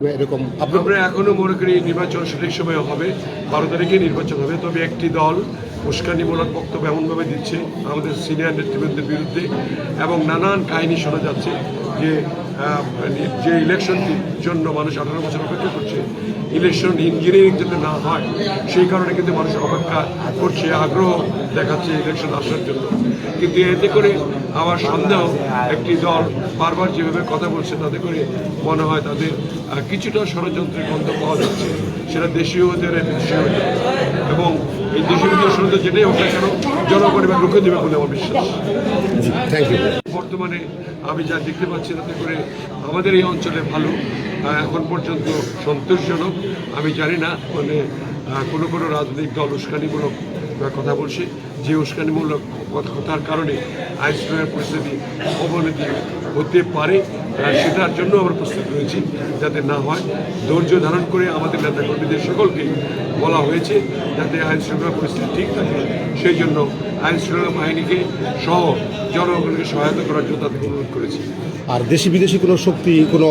এরকম আমরা এখনো মনে করি নির্বাচন সঠিক সময়ে হবে, 12 তারিখে নির্বাচন হবে। তবে একটি দল উস্কানিমূলক বক্তব্য এমনভাবে দিচ্ছে আমাদের সিনিয়র নেতৃবৃন্দের বিরুদ্ধে, এবং নানান কাহিনী শোনা যাচ্ছে যে ইলেকশনটির জন্য মানুষ 18 বছর অপেক্ষা করছে, ইলেকশন ইঞ্জিনিয়ারিং যাতে না হয় সেই কারণে কিন্তু মানুষ অপেক্ষা করছে, আগ্রহ দেখাচ্ছে ইলেকশন আসার জন্য। কিন্তু এতে করে আমার সন্দেহ একটি দল বারবার যেভাবে কথা বলছে তাতে করে মনে হয় তাদের কিছুটা ষড়যন্ত্রের গন্ধ পাওয়া যাচ্ছে, সেটা দেশীয় হতে পারে বিদেশীয় হতে পারে, এবং এই দেশীয় ষড়যন্ত্র যেটাই হোক না কেন জনগণ এবার রুখে দেবে বলে আমার বিশ্বাস। Thank you. বর্তমানে আমি যা দেখতে পাচ্ছি তাতে করে আমাদের এই অঞ্চলে ভালো, এখন পর্যন্ত সন্তোষজনক। আমি জানি না কোনো রাজনৈতিক দল উস্কানিমূলক কথা বলছে, যে উস্কানিমূলক কথার কারণে আইন শৃঙ্খলার পরিস্থিতি অবনতি হতে পারে, সেটার জন্য আমরা প্রস্তুত রয়েছি যাতে না হয়। ধৈর্য ধারণ করে আমাদের নেতাকর্মীদের সকলকে বলা হয়েছে যাতে আইন শৃঙ্খলা পরিস্থিতি ঠিক থাকে, সেই জন্য আইন শৃঙ্খলা বাহিনীকে সহ জনগণকে সহায়তা করার জন্য তাদেরকে অনুরোধ করেছি। আর দেশি বিদেশি কোনো শক্তি কোনো